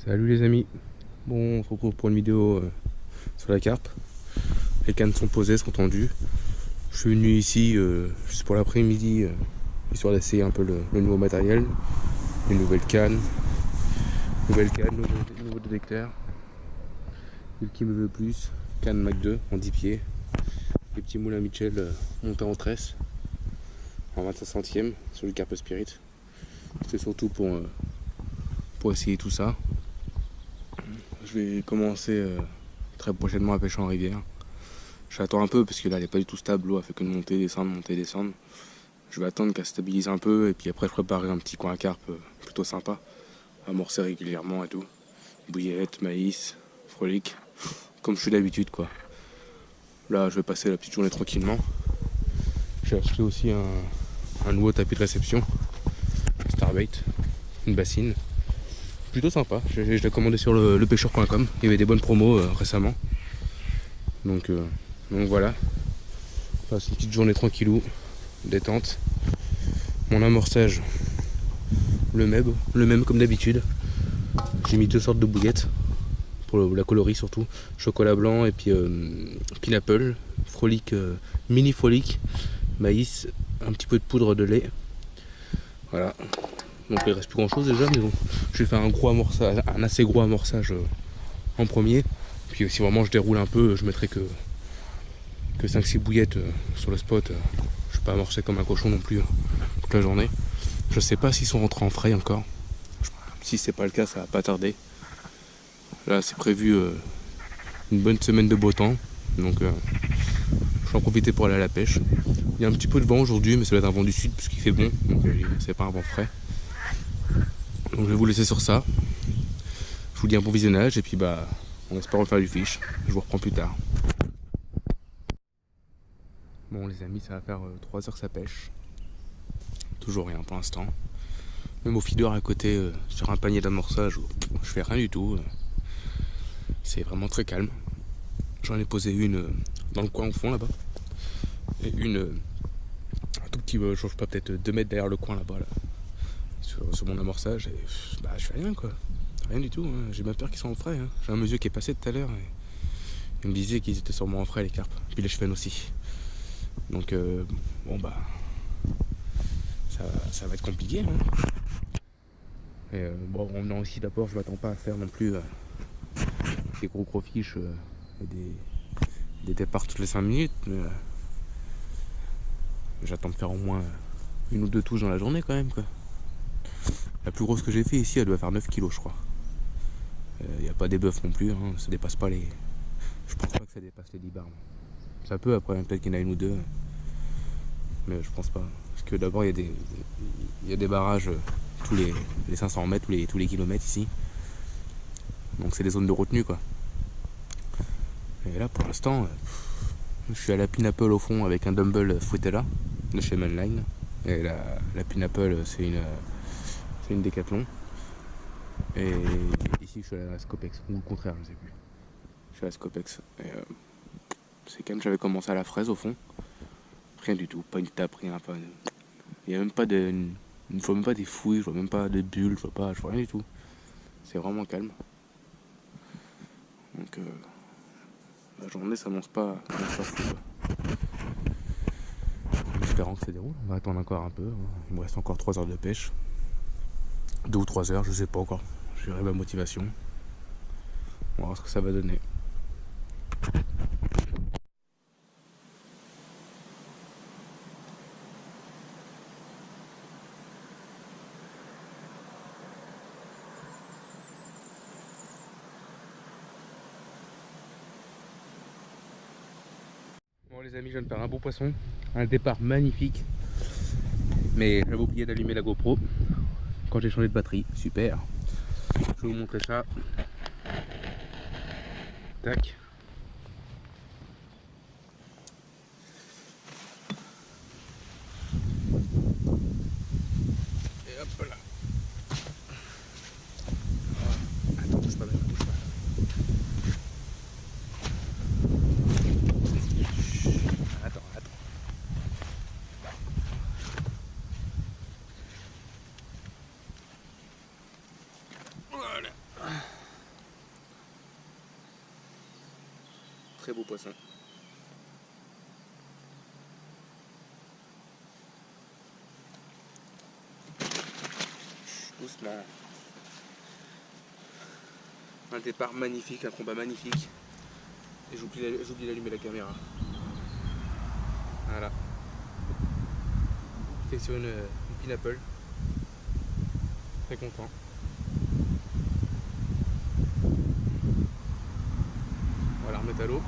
Salut les amis, bon on se retrouve pour une vidéo sur la carpe. Les cannes sont posées, sont tendues. Je suis venu ici juste pour l'après-midi, histoire d'essayer un peu le nouveau matériel, les nouvelles cannes, nouveau détecteur, le qui me veut plus, canne Mac 2 en 10 pieds, les petits moules à Mitchell montés en tresse en 25 centièmes sur du Carpe Spirit. C'était surtout pour essayer tout ça. Je vais commencer très prochainement à pêcher en rivière. J'attends un peu parce que là elle n'est pas du tout stable, l'eau a fait que de monter, descendre. Je vais attendre qu'elle stabilise un peu et puis après je préparerai un petit coin à carpe plutôt sympa, amorcer régulièrement et tout. Bouillette, maïs, frolic, comme je suis d'habitude quoi. Là je vais passer la petite journée tranquillement. J'ai acheté aussi un nouveau tapis de réception, Starbait, une bassine. Plutôt sympa, je l'ai commandé sur le pêcheur.com, il y avait des bonnes promos récemment. Donc voilà, je passe une petite journée tranquillou, détente. Mon amorçage, le même comme d'habitude. J'ai mis deux sortes de bouillettes, pour la coloris surtout, chocolat blanc et puis pineapple, frolic, mini frolic, maïs, un petit peu de poudre de lait. Voilà, donc il reste plus grand chose déjà, mais bon, je vais faire un assez gros amorçage en premier. Puis si vraiment je déroule un peu, je mettrai que 5-6 bouillettes sur le spot. Je vais pas amorcer comme un cochon non plus toute la journée. Je sais pas s'ils sont rentrés en frais encore. Si c'est pas le cas, ça va pas tarder. Là c'est prévu une bonne semaine de beau temps. Donc je vais en profiter pour aller à la pêche. Il y a un petit peu de vent aujourd'hui, mais ça va être un vent du sud parce qu'il fait bon. Donc c'est pas un vent frais. Donc je vais vous laisser sur ça. Je vous dis un bon visionnage et puis bah on espère refaire du fish. Je vous reprends plus tard. Bon les amis, ça va faire 3 heures que ça pêche. Toujours rien pour l'instant. Même au feeder à côté, sur un panier d'amorçage, je fais rien du tout. C'est vraiment très calme. J'en ai posé une dans le coin au fond là-bas. Et une un tout petit, je sais pas, peut-être 2 mètres derrière le coin là-bas, là, sur mon amorçage. Et bah je fais rien quoi. Rien du tout. Hein. J'ai même peur qu'ils soient en frais. Hein. J'ai un monsieur qui est passé tout à l'heure et il me disait qu'ils étaient sûrement en frais les carpes. Puis les chevens aussi. Donc bon bah ça va être compliqué. Hein. Et bon, en venant ici d'abord, je m'attends pas à faire non plus des gros fiches et des départs toutes les 5 minutes, mais j'attends de faire au moins une ou deux touches dans la journée quand même quoi. La plus grosse que j'ai fait ici, elle doit faire 9 kilos je crois. Il n'y a pas des bœufs non plus, hein, ça dépasse pas les. Je pense pas que ça dépasse les 10 bars. Ça peut après, peut-être qu'il y en a une ou deux, mais je pense pas. Parce que d'abord il y a des barrages tous les 500 mètres, tous les kilomètres ici. Donc c'est des zones de retenue quoi. Et là pour l'instant, je suis à la Pineapple au fond avec un dumbbell Fruitella de chez Manline. Et la Pineapple c'est une Décathlon. Et ici je suis à la Scopex, ou le contraire je sais plus. Je suis à la Scopex. Et c'est quand même, j'avais commencé à la fraise au fond. Rien du tout, pas une tape, rien. Il n'y a même pas de. Je vois même pas des fouilles, je vois même pas de bulles, je vois rien du tout. C'est vraiment calme. Donc la journée s'annonce pas fou quoi. En espérant que ça déroule, on va attendre encore un peu. Il me reste encore 3 heures de pêche. 2 ou 3 heures, je sais pas encore. Je verrai ma motivation. On va voir ce que ça va donner. Bon les amis, je viens de faire un beau poisson. Un départ magnifique. Mais j'avais oublié d'allumer la GoPro quand j'ai changé de batterie. Super. Je vais vous montrer ça. Tac. Et hop là. Attends, bouge pas. Attends. Voilà. Très beau poisson. Doucement. Un départ magnifique, un combat magnifique. Et j'oublie d'allumer la caméra. Voilà. Fait sur une pineapple. Très content. On va la remettre à l'eau.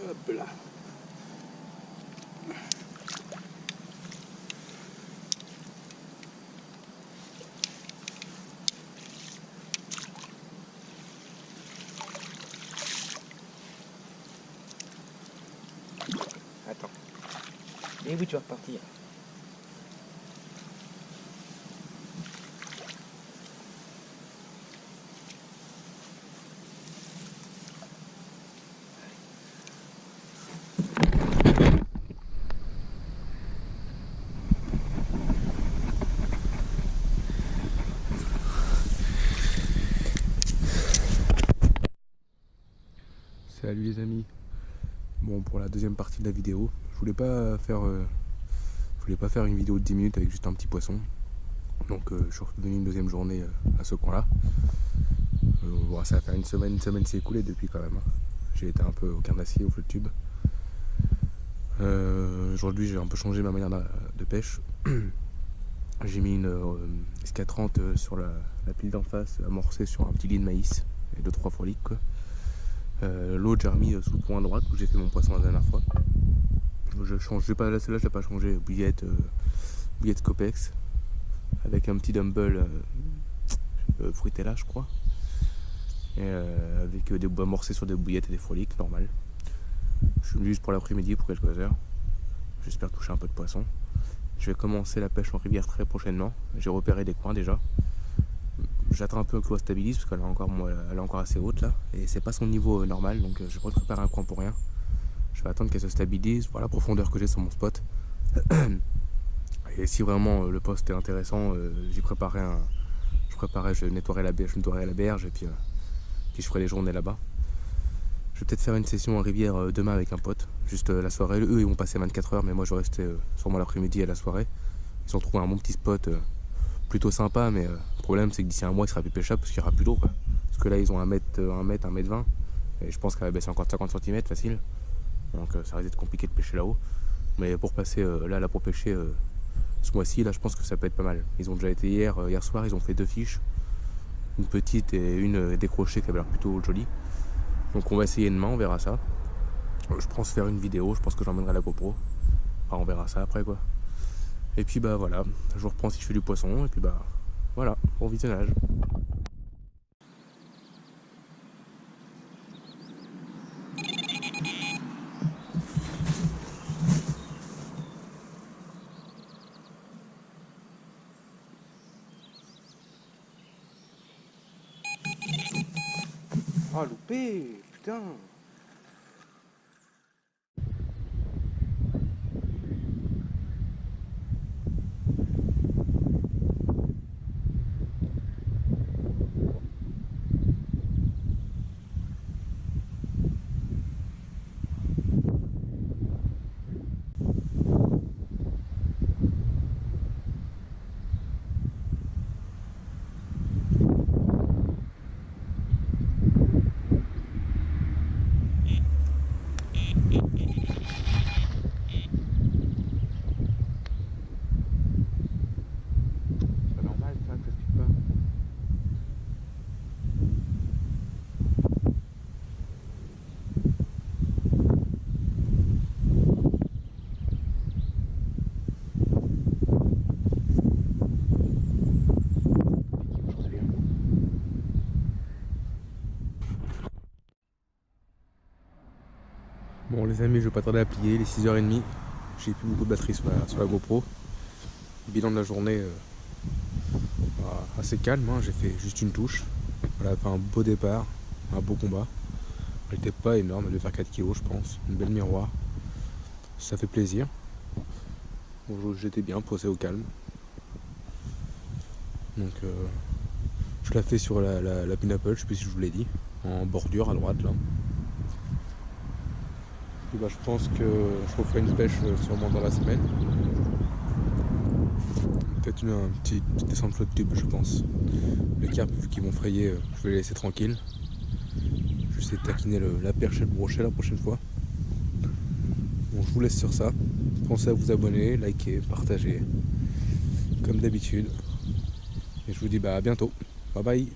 Hop là. Attends. Et oui, tu vas repartir. Salut les amis. Bon, pour la deuxième partie de la vidéo, je voulais pas faire une vidéo de 10 minutes avec juste un petit poisson. Donc je suis revenu une deuxième journée à ce coin là. Bon, ça va faire une semaine s'est écoulée depuis quand même, hein. J'ai été un peu au carnassier, au feu de tube. Aujourd'hui j'ai un peu changé ma manière de pêche. J'ai mis une SK30 sur la pile d'en face, amorcée sur un petit lit de maïs et 2-3 froliques quoi. L'autre j'ai remis sous le point droit où j'ai fait mon poisson la dernière fois. Je change, celle-là je l'ai pas changé, bouillette Copex avec un petit dumble fruitella je crois, et avec des bois amorcés sur des bouillettes et des froliques normal. Je suis venu juste pour l'après-midi pour quelques heures, j'espère toucher un peu de poisson. Je vais commencer la pêche en rivière très prochainement, j'ai repéré des coins déjà. J'attends un peu que l'eau stabilise parce qu'elle est encore assez haute là et c'est pas son niveau normal, donc je vais pas préparer un coin pour rien. Je vais attendre qu'elle se stabilise, voir la profondeur que j'ai sur mon spot. Et si vraiment le poste est intéressant, je nettoierai la berge et puis je ferai les journées là-bas. Je vais peut-être faire une session en rivière demain avec un pote, juste la soirée. Eux ils vont passer 24 heures mais moi je vais rester sûrement l'après-midi à la soirée. Ils ont trouvé un bon petit spot plutôt sympa, mais le problème c'est que d'ici un mois il sera plus pêchable parce qu'il n'y aura plus d'eau quoi. Parce que là ils ont 1 mètre 20 et je pense qu'elle va baisser encore de 50 cm facile. Donc ça risque d'être compliqué de pêcher là-haut. Mais pour passer là pour pêcher ce mois-ci, là je pense que ça peut être pas mal. Ils ont déjà été hier soir, ils ont fait 2 fiches. Une petite et une décrochée qui avait l'air plutôt jolie. Donc on va essayer demain, on verra ça. Je pense faire une vidéo, je pense que j'emmènerai la GoPro. Enfin on verra ça après quoi. Et puis bah voilà, je vous reprends si je fais du poisson. Et puis bah voilà, bon visionnage. Ah, loupé, putain. C'est pas normal ça, que ça se pique pas. Bon les amis, je vais pas tarder à plier, il est 6h30. J'ai plus beaucoup de batterie sur la GoPro. Bilan de la journée assez calme, hein. J'ai fait juste une touche. Voilà, fait un beau départ, un beau combat. Elle était pas énorme, elle devait faire 4 kg je pense. Une belle miroir. Ça fait plaisir. Bon, j'étais bien posé au calme. Donc je la fais sur la Pineapple, je sais plus si je vous l'ai dit, en bordure à droite là. Et bah, je pense que je referai une pêche sûrement dans la semaine. Peut-être un petit descente flotte tube, je pense. Les carpes qui vont frayer, je vais les laisser tranquilles. Je vais essayer de taquiner la perche et le brochet la prochaine fois. Bon, je vous laisse sur ça. Pensez à vous abonner, liker, partager, comme d'habitude. Et je vous dis à bientôt. Bye bye.